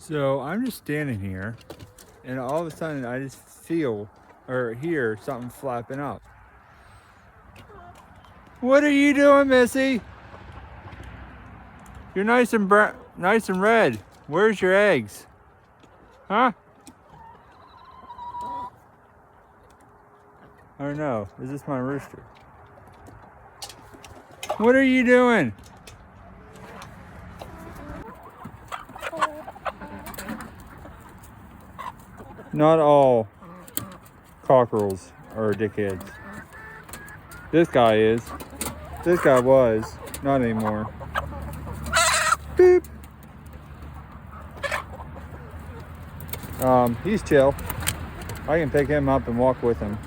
So I'm just standing here, and all of a sudden I just feel or hear something flapping up. What are you doing, Missy? You're nice and red. Where's your eggs? Huh? I don't know. Is this my rooster? What are you doing? Not all cockerels are dickheads. This guy is. This guy was. Not anymore. Beep. He's chill. I can pick him up and walk with him.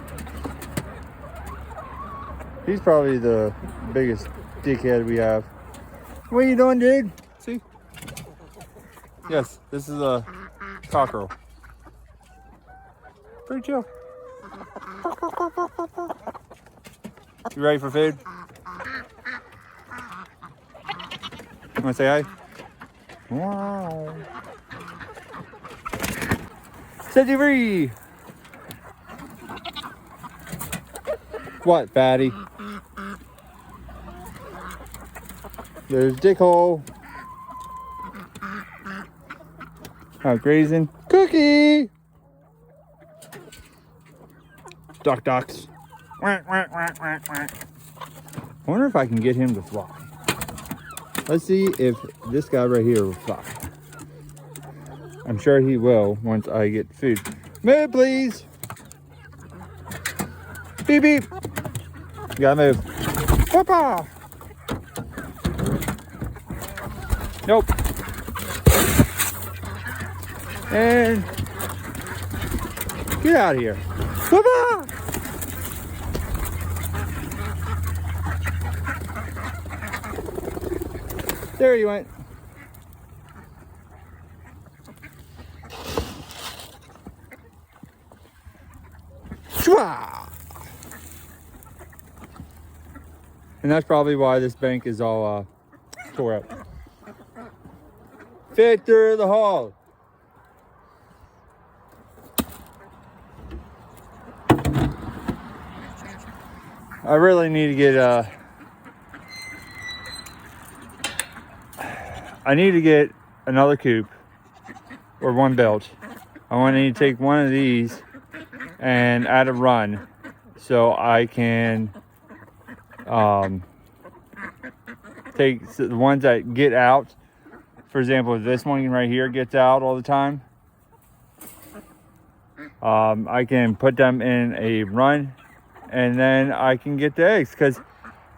He's probably the biggest dickhead we have. What are you doing, dude? See? Yes, this is a cockerel. Pretty chill. You ready for food? You wanna say hi? Wow. Set you free. What, fatty? There's Dickhole. Out grazing. Cookie. Ducks. I wonder if I can get him to fly. Let's see if this guy right here will fly. I'm sure he will once I get food. Move, please. Beep, beep. You gotta move. Papa. Nope. And get out of here. Papa. There you went. And that's probably why this bank is all tore up. Fit through the hole. I really need to get I need to get another coop or one belt. I want to take one of these and add a run so I can take the ones that get out. For example, if this one right here gets out all the time, I can put them in a run and then I can get the eggs, because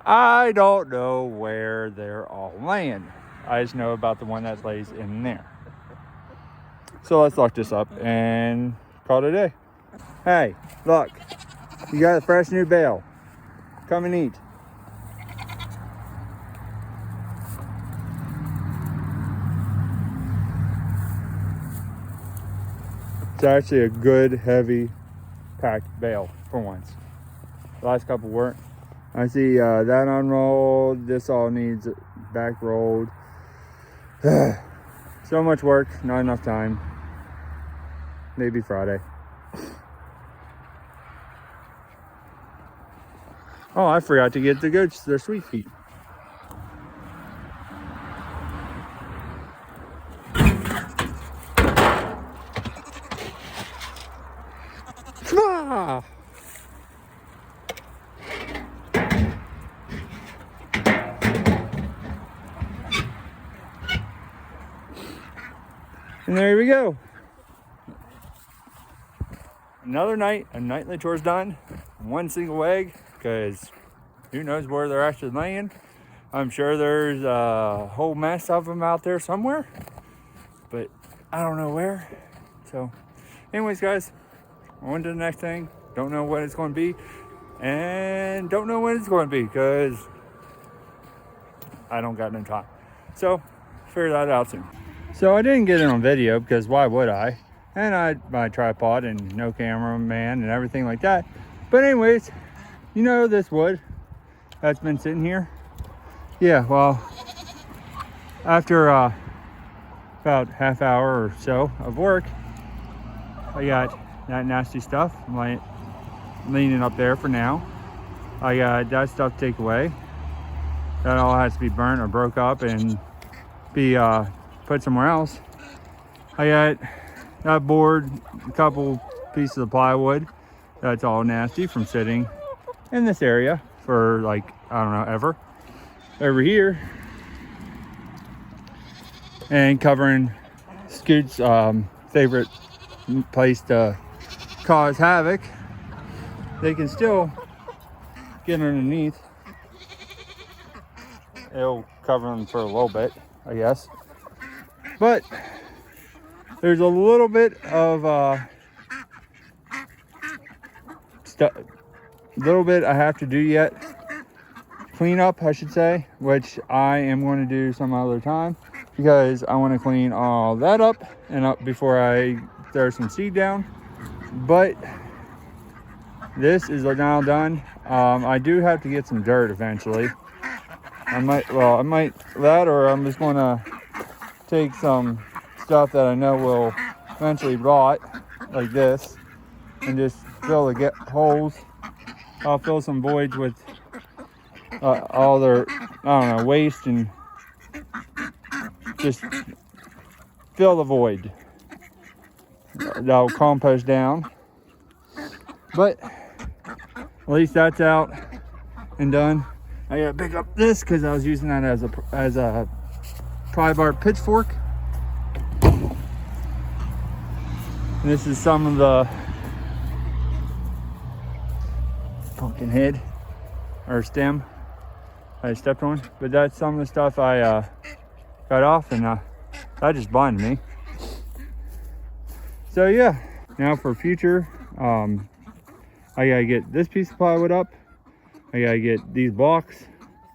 I don't know where they're all laying. I just know about the one that lays in there. So let's lock this up and call it a day. Hey, look, you got a fresh new bale. Come and eat. It's actually a good, heavy packed bale for once. The last couple weren't. I see that unrolled. This all needs back rolled. So much work, not enough time. Maybe Friday. Oh, I forgot to get the goats their sweet feet. Ah! And there we go. Another night, a nightly chores done. One single egg, because who knows where they're actually laying. I'm sure there's a whole mess of them out there somewhere, but I don't know where. So anyways, guys, on to the next thing. Don't know what it's going to be, and don't know when it's going to be, because I don't got no time. So figure that out soon. So I didn't get it on video, because why would I? And I had my tripod and no cameraman and everything like that. But anyways, you know this wood that's been sitting here? Yeah, well, after about half hour or so of work, I got that nasty stuff leaning up there for now. I got that stuff to take away. That all has to be burnt or broke up and be put somewhere else. I got that board, a couple pieces of plywood that's all nasty from sitting in this area for like, I don't know, ever. Over here, and covering Scoot's favorite place to cause havoc. They can still get underneath. It'll cover them for a little bit, I guess. But there's a little bit of I have to do yet. Clean up, I should say, which I am going to do some other time because I want to clean all that up and up before I throw some seed down. But this is now done. I do have to get some dirt eventually. I might that, or I'm just going to take some stuff that I know will eventually rot, like this, and just fill the holes. I'll fill some voids with all their, I don't know, waste, and just fill the void. That'll compost down. But at least that's out and done. I gotta pick up this because I was using that as a pry bar pitchfork. And this is some of the pumpkin head or stem I stepped on, but that's some of the stuff I got off, and that just blinded me. So yeah, now for future, I gotta get this piece of plywood up. I gotta get these blocks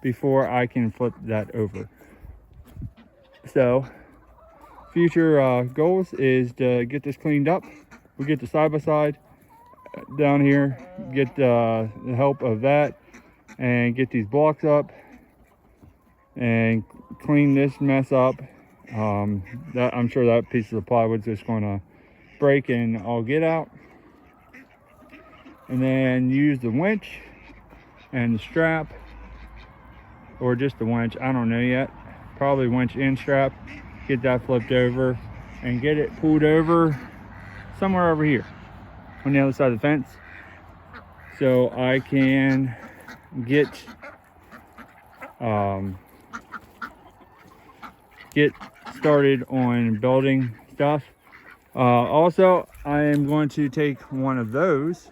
before I can flip that over. So future goals is to get this cleaned up. We get the side by side down here, get the help of that, and get these blocks up and clean this mess up. That I'm sure that piece of the plywood's just going to break and all get out. And then use the winch and the strap, or just the winch, I don't know yet. Probably winch and strap. Get that flipped over and get it pulled over somewhere over here on the other side of the fence, so I can get started on building stuff. Also, I am going to take one of those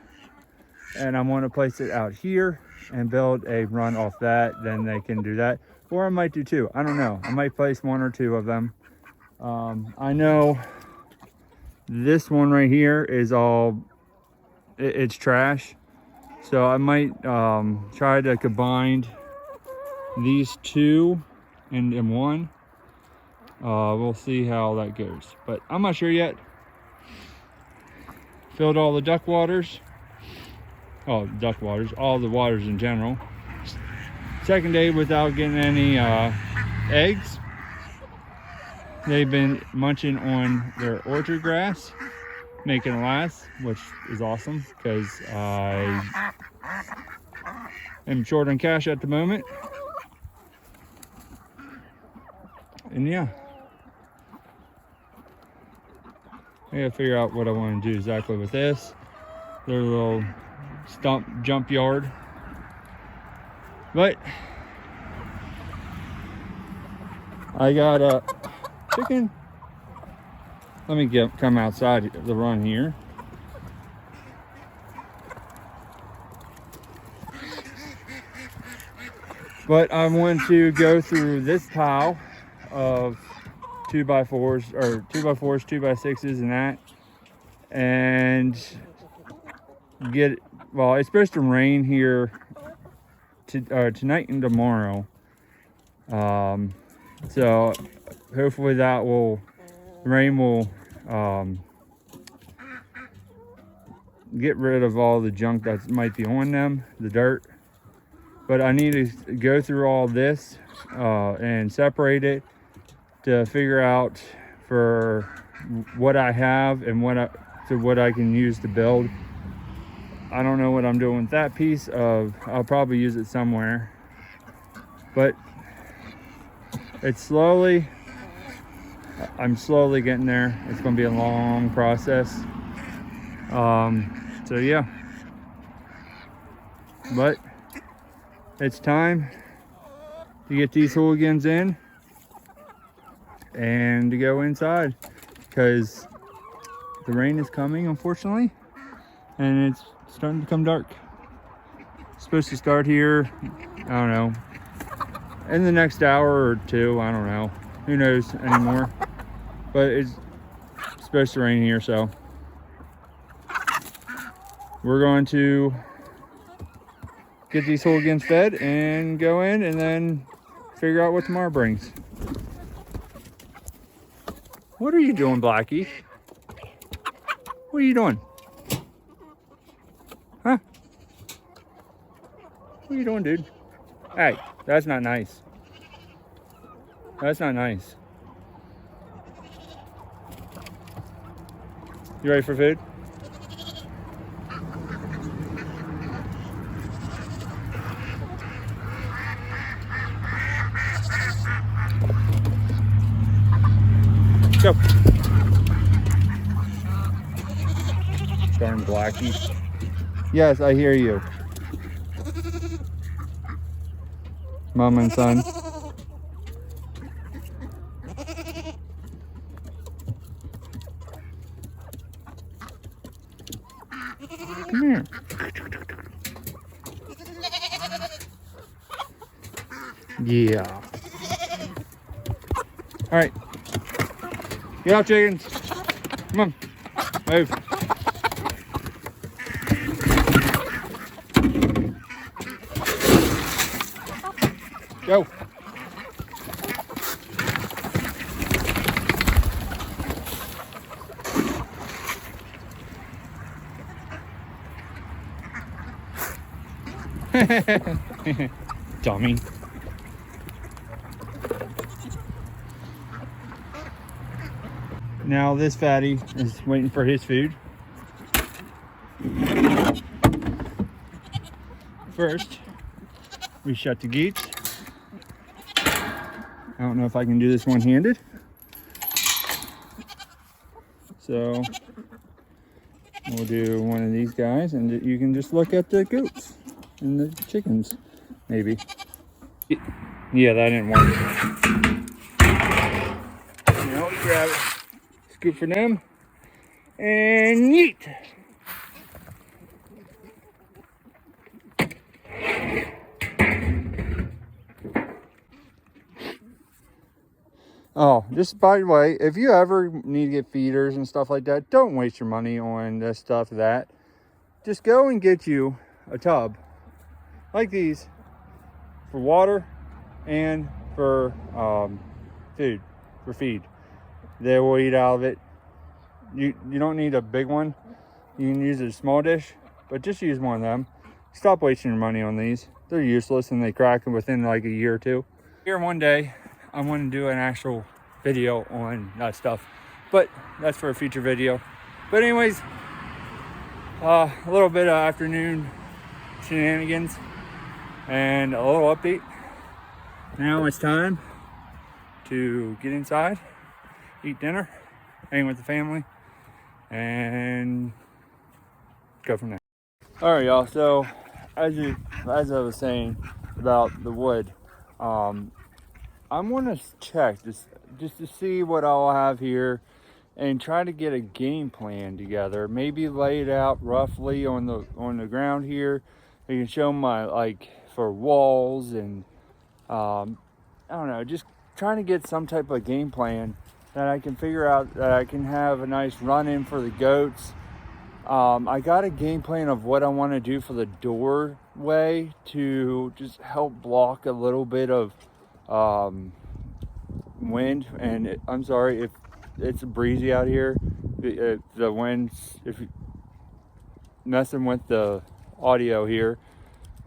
and I'm going to place it out here and build a run off that. Then they can do that, or I might do two. I don't know. I might place one or two of them. I know this one right here is it's trash, so I might try to combine these two in one. We'll see how that goes, but I'm not sure yet. Filled all the duck waters, all the waters in general. Second day without getting any eggs. They've been munching on their orchard grass, making it last, which is awesome because I am short on cash at the moment. And yeah, I gotta figure out what I want to do exactly with this. Their little jump yard. But I got a chicken. Let me come outside the run here. But I want to go through this pile of 2x4s, or 2x4s, 2x6s, and that, and get, well, it's supposed to rain here tonight and tomorrow. So hopefully the rain will get rid of all the junk that might be on them, the dirt. But I need to go through all this and separate it to figure out for what I have and what I can use to build. I don't know what I'm doing with that piece of. I'll probably use it somewhere, but it's I'm slowly getting there. It's going to be a long process. So yeah, but it's time to get these hooligans in and to go inside, because the rain is coming, unfortunately, and it's starting to become dark. It's supposed to start here, I don't know, in the next hour or two. I don't know, who knows anymore, but it's supposed to rain here, so we're going to get these hooligans fed and go in and then figure out what tomorrow brings. What are you doing, Blackie? What are you doing? Huh? What are you doing, dude? Hey, that's not nice. That's not nice. You ready for food? Go. Darn Blackie. Yes, I hear you. Mom and son. Come here. Yeah. All right. Get out, chickens. Come on. Move. Go. Dummy. Now this fatty is waiting for his food. First, we shut the gates. I don't know if I can do this one-handed. So we'll do one of these guys, and you can just look at the goats and the chickens, maybe. Yeah, that didn't work. Now we grab it. Scoop for them, and yeet. Oh, just by the way, if you ever need to get feeders and stuff like that, don't waste your money on this stuff, that. Just go and get you a tub like these for water and for food, for feed. They will eat out of it. You don't need a big one. You can use a small dish, but just use one of them. Stop wasting your money on these. They're useless and they crack within like a year or two. Here one day, I want to do an actual video on that stuff, but that's for a future video. But anyways, a little bit of afternoon shenanigans and a little update. Now it's time to get inside, eat dinner, hang with the family, and go from there. All right, y'all. So as I was saying about the wood, I'm gonna check just to see what I'll have here and try to get a game plan together. Maybe lay it out roughly on the ground here. I can show my, like, for walls and I don't know, just trying to get some type of game plan that I can figure out, that I can have a nice run in for the goats. I got a game plan of what I want to do for the doorway to just help block a little bit of wind. And I'm sorry if it's breezy out here. The wind's messing with the audio here,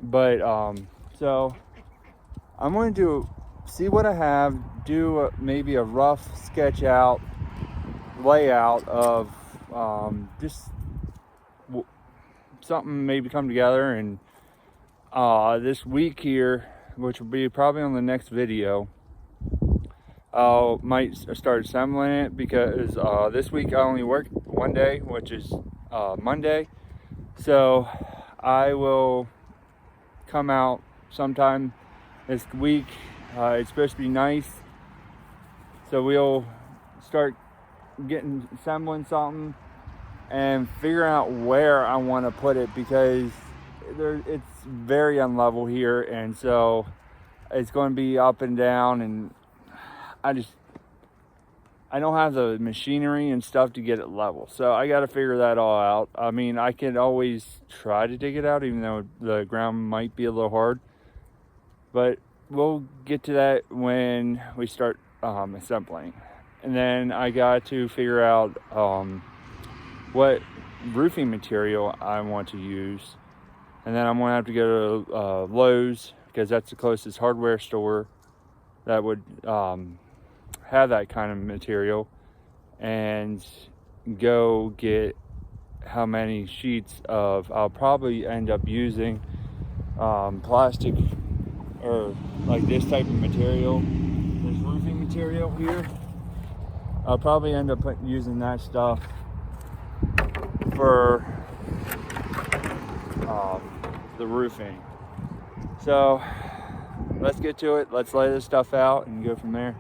but so I'm going to see what I have, do maybe a rough sketch out layout of just something maybe come together. And this week here, which will be probably on the next video, I might start assembling it, because this week I only worked one day, which is Monday. So I will come out sometime this week. It's supposed to be nice, so we'll start assembling something and figuring out where I want to put it, because it's very unlevel here, and so it's going to be up and down, and I don't have the machinery and stuff to get it level, so I got to figure that all out. I mean, I can always try to dig it out, even though the ground might be a little hard, but we'll get to that when we start assembling. And then I got to figure out what roofing material I want to use, and then I'm gonna have to go to Lowe's, because that's the closest hardware store that would have that kind of material, and go get how many sheets of, I'll probably end up using plastic, or like this type of material, this roofing material here. I'll probably end up using that stuff for the roofing. So let's get to it. Let's lay this stuff out and go from there.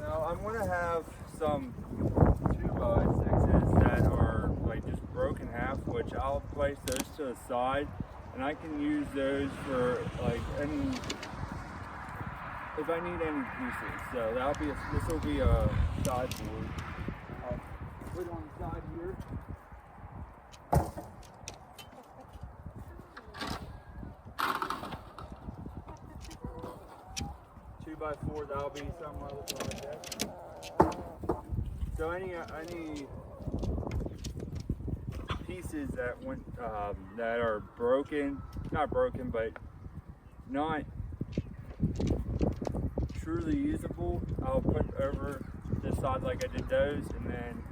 Now I'm gonna have some 2x6s that are like just broken half, which I'll place those to the side, and I can use those for like any, if I need any pieces. So this will be a side board. I'll put it on the side here. 2x4, that'll be something other project. So any pieces that that are broken, not broken, but not truly usable, I'll put over this side like I did those, and then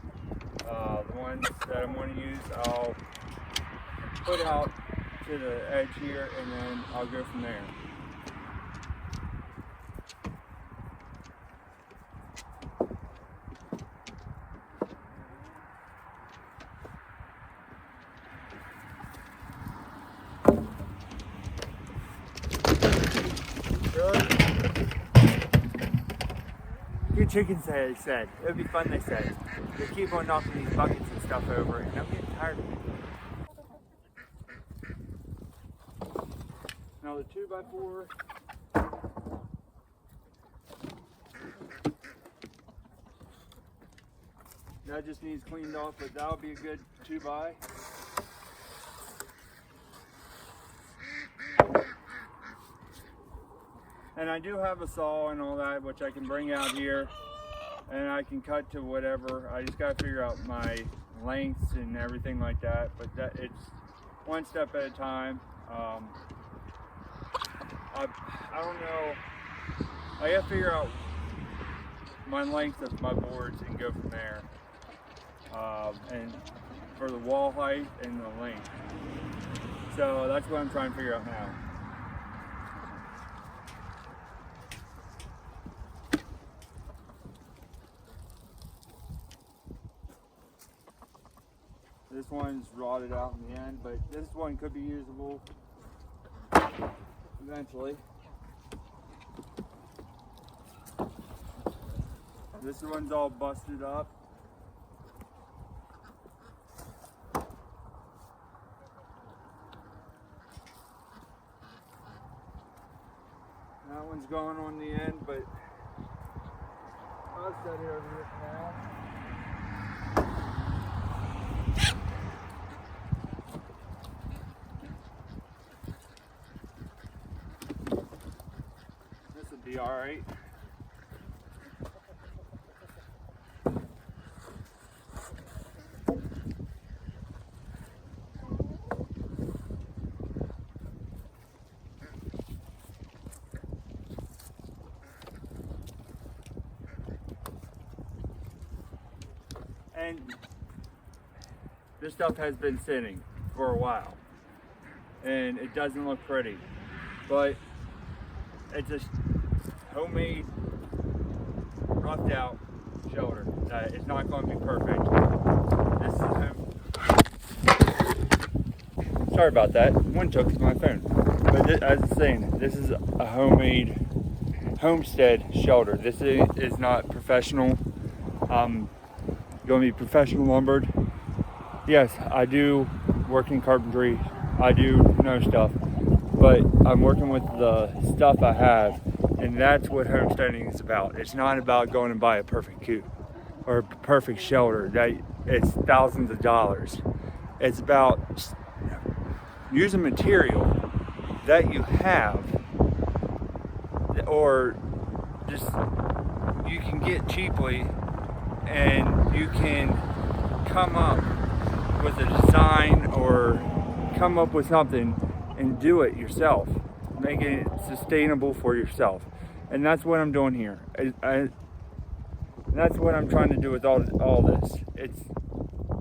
the ones that I'm going to use, I'll put out to the edge here, and then I'll go from there. Good chickens, they said. It would be fun, they said. They keep on knocking these buckets and stuff over, and I'm getting tired of it. Now the 2x4. That just needs cleaned off, but that'll be a good 2x. And I do have a saw and all that, which I can bring out here, and I can cut to whatever. I just got to figure out my lengths and everything like that, but it's one step at a time. I don't know. I got to figure out my length of my boards and go from there. And for the wall height and the length. So that's what I'm trying to figure out now. This one's rotted out in the end, but this one could be usable eventually. This one's all busted up. That one's going on the end, but I'll set it over here for now. Be all right. And this stuff has been sitting for a while, and it doesn't look pretty, but it's a homemade, roughed out shelter that is not going to be perfect. This is sorry about that. One took my phone. But as I was saying, this is a homemade homestead shelter. This is not professional. Going to be professional lumbered. Yes, I do work in carpentry. I do know stuff, but I'm working with the stuff I have, and that's what homesteading is about. It's not about going and buy a perfect coop or a perfect shelter that it's thousands of dollars. It's about using material that you have, or just you can get cheaply, and you can come up with a design or come up with something and do it yourself, make it sustainable for yourself. And that's what I'm doing here. That's what I'm trying to do with all this. It's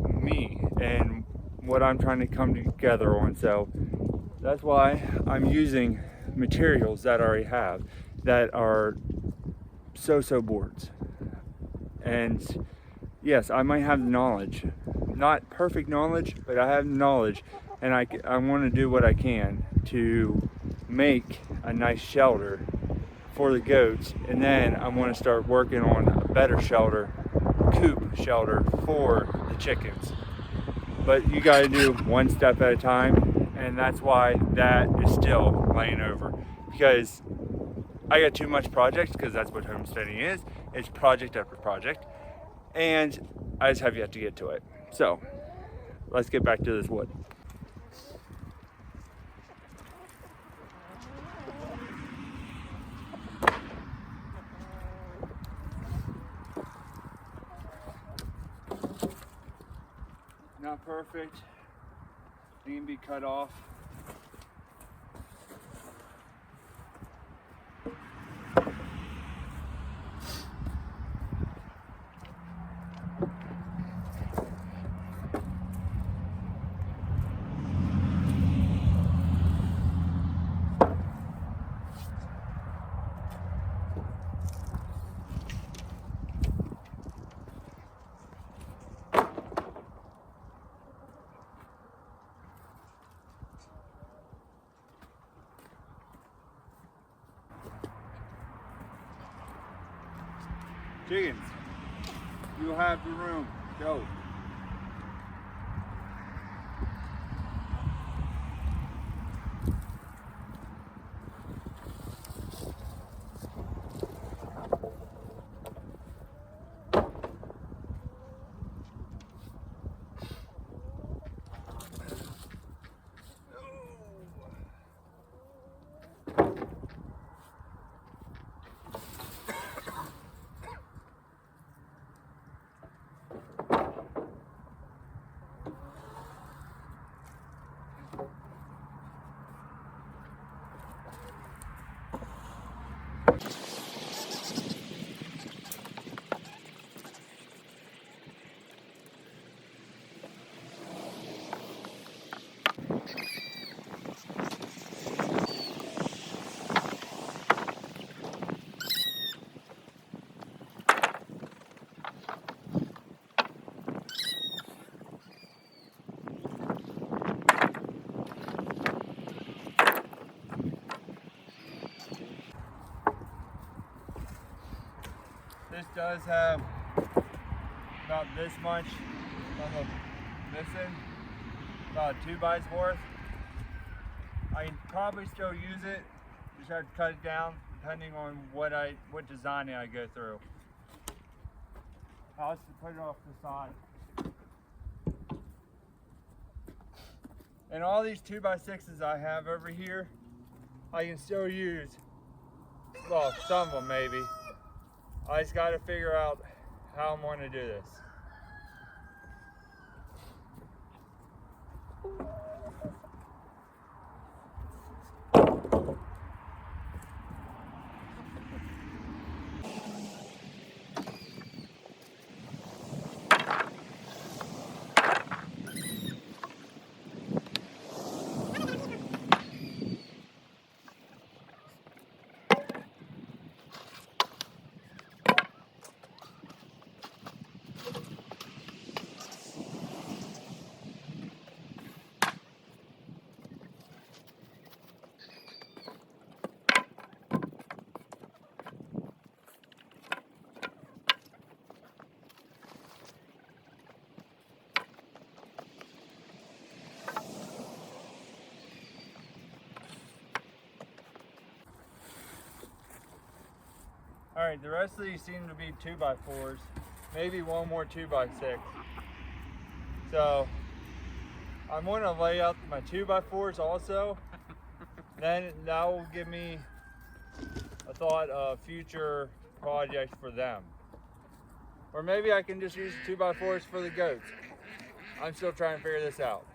me and what I'm trying to come together on. So that's why I'm using materials that I already have, that are so boards. And yes, I might have the knowledge, not perfect knowledge, but I have knowledge, and I want to do what I can to make a nice shelter for the goats, and then I want to start working on a better shelter, coop shelter for the chickens. But you got to do one step at a time, and that's why that is still laying over, because I got too much projects, because that's what homesteading is. It's project after project, and I just have yet to get to it. So let's get back to this wood. Not perfect. It can be cut off. Chickens, you have the room. Go. This does have about this much of a missing, about 2 bites worth. I can probably still use it, just have to cut it down depending on what designing I go through. I'll just put it off the side. And all these 2x6s I have over here, I can still use, well, some of them maybe. I just got to figure out how I'm going to do this. right, the rest of these seem to be 2x4s. Maybe one more 2x6. So I'm going to lay out my 2x4s also. Then that will give me a thought of future projects for them. Or maybe I can just use the 2x4s for the goats. I'm still trying to figure this out.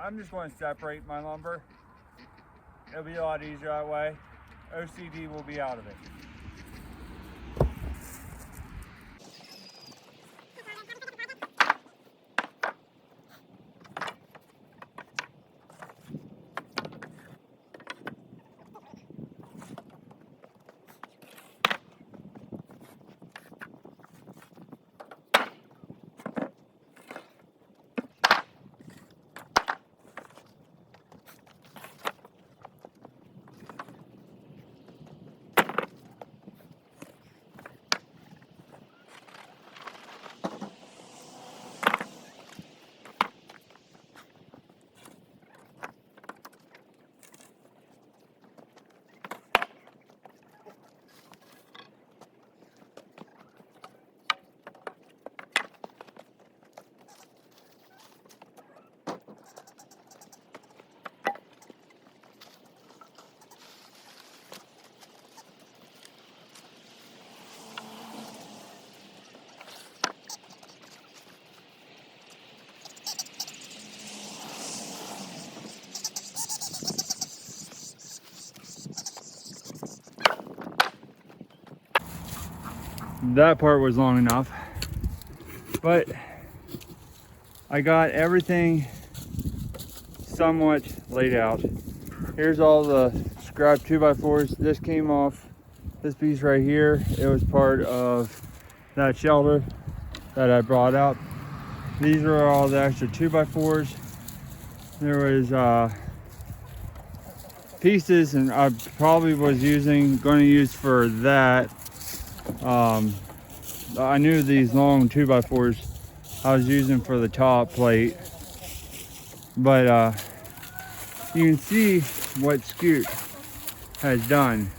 I'm just going to separate my lumber. It'll be a lot easier that way. OCD will be out of it. That part was long enough, but I got everything somewhat laid out. Here's all the scrap 2x4s. This came off this piece right here. It was part of that shelter that I brought out. These are all the extra 2x4s. There was pieces, and I probably was going to use for that. I knew these long 2x4s I was using for the top plate, but you can see what Scoot has done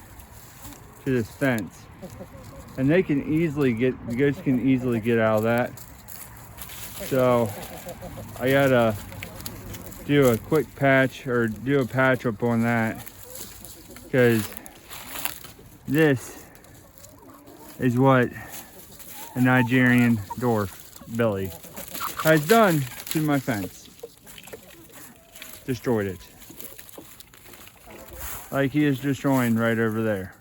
to this fence, and the goats can easily get out of that. So I gotta do a quick patch, or do a patch up on that, because this is what a Nigerian dwarf Billy has done to my fence. Destroyed it. Like he is destroying right over there.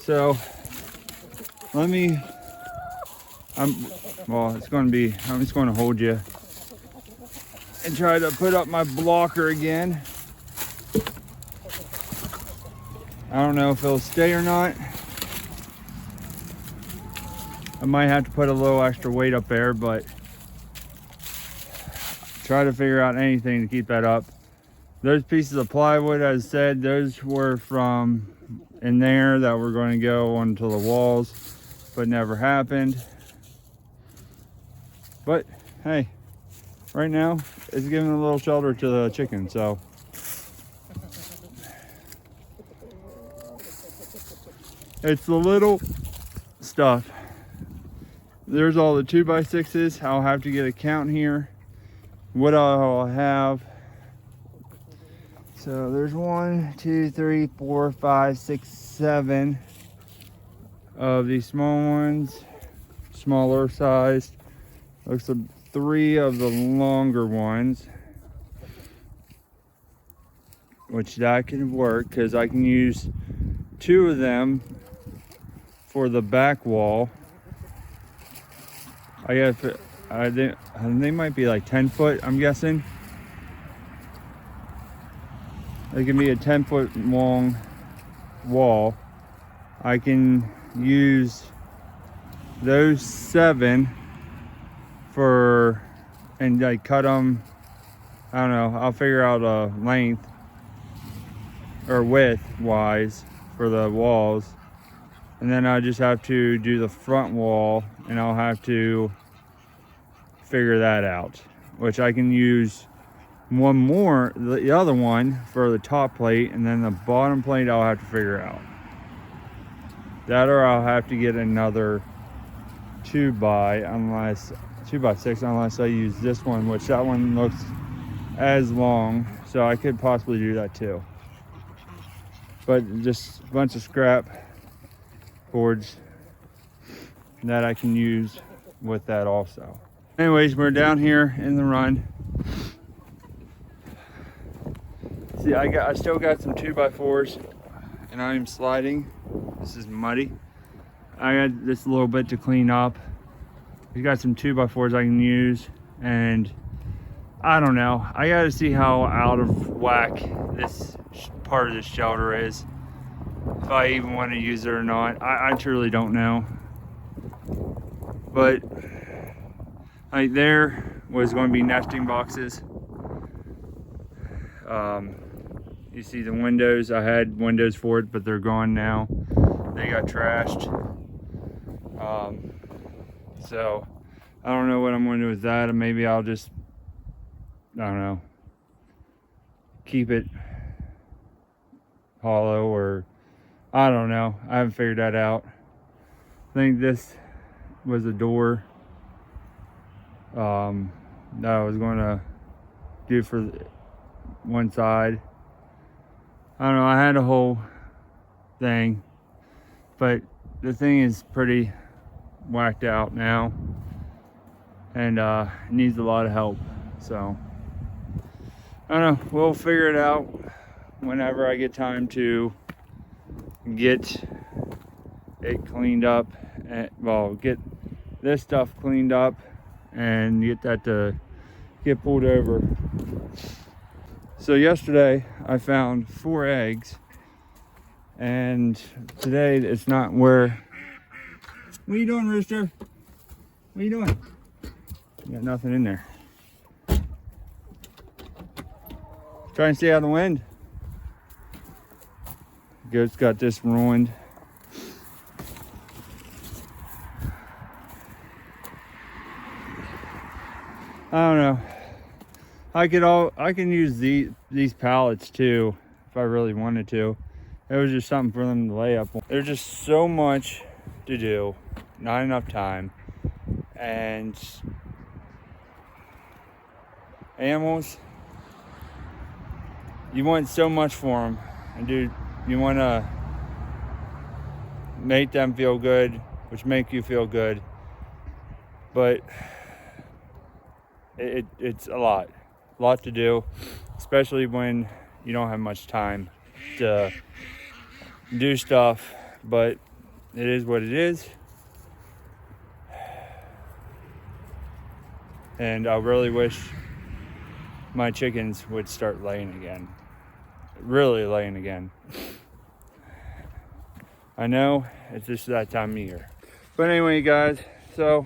So well, it's going to be, I'm just going to hold you and try to put up my blocker again. I don't know if it'll stay or not. I might have to put a little extra weight up there, but try to figure out anything to keep that up. Those pieces of plywood, as I said, those were from in there that were going to go onto the walls. but never happened. But hey, right now it's giving a little shelter to the chicken, so it's the little stuff. There's all the 2x6s. I'll have to get a count here. What I'll have. So there's 1, 2, 3, 4, 5, 6, 7 of these small ones, smaller sized. Looks like 3 of the longer ones, which that can work because I can use 2 of them for the back wall. I think they might be like 10 foot, I'm guessing. It can be a 10-foot long wall. I can use those 7 and like cut them. I don't know, I'll figure out a length or width wise for the walls. And then I just have to do the front wall, and I'll have to figure that out, which I can use one more, the other one for the top plate, and then the bottom plate I'll have to figure out. That, or I'll have to get another 2x6 unless I use this one, which that one looks as long, so I could possibly do that too. But just a bunch of scrap boards that I can use with that also. Anyways, we're down here in the run. See, I still got some 2x4s, and I'm sliding. This is muddy. I got this little bit to clean up. We got some 2x4s I can use, and I don't know. I got to see how out of whack this part of this shelter is. If I even want to use it or not, I truly don't know. But right there was going to be nesting boxes. You see the windows. I had windows for it, but they're gone now. They got trashed. So I don't know what I'm going to do with that. And maybe I'll just, I don't know, keep it hollow, or I don't know. I haven't figured that out. I think this was a door that I was going to do for one side. I don't know, I had a whole thing, but the thing is pretty whacked out now, and needs a lot of help. So I don't know, we'll figure it out whenever I get time to get it cleaned up, and well, get this stuff cleaned up and get that to get pulled over. So yesterday I found 4 eggs, and today it's not where. What are you doing, Rooster? What are you doing? You got nothing in there. Try and stay out of the wind. Goat's got this ruined. I don't know. I can use these pallets too if I really wanted to. It was just something for them to lay up on. There's just so much to do, not enough time, and animals, you want so much for them, and dude, you want to make them feel good, which make you feel good, but it's a lot to do, especially when you don't have much time to do stuff, but it is what it is. And I really wish my chickens would start laying again. Really laying again. I know it's just that time of year. But anyway, guys, so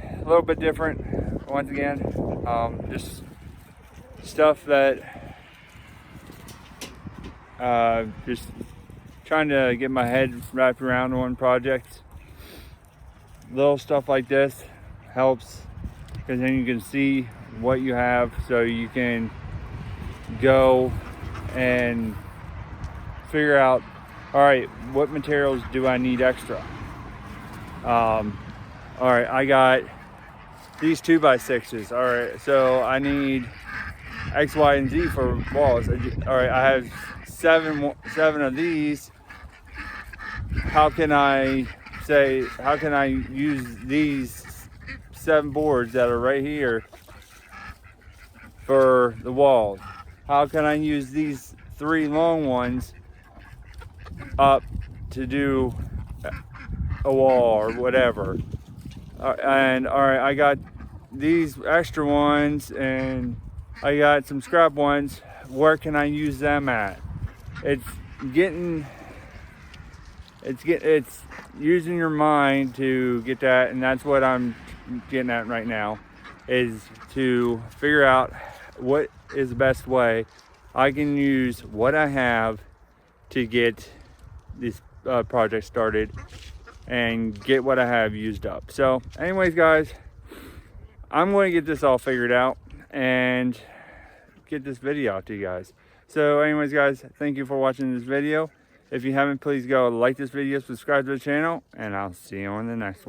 a little bit different once again. Just stuff that just trying to get my head wrapped around one project. Little stuff like this helps, because then you can see what you have, so you can go and figure out, all right, what materials do I need extra? All right, I got these 2x6s. All right, so I need X, Y, and Z for walls. All right, I have seven of these. How can I use these 7 boards that are right here for the walls? How can I use these 3 long ones up to do a wall or whatever? And all right, I got these extra ones and I got some scrap ones. Where can I use them at? It's using your mind to get that, and that's what I'm getting at right now, is to figure out what is the best way I can use what I have to get this project started and get what I have used up. So anyways, guys, I'm going to get this all figured out and get this video out to you guys. So anyways, guys, thank you for watching this video. If you haven't, please go like this video, subscribe to the channel, and I'll see you on the next one.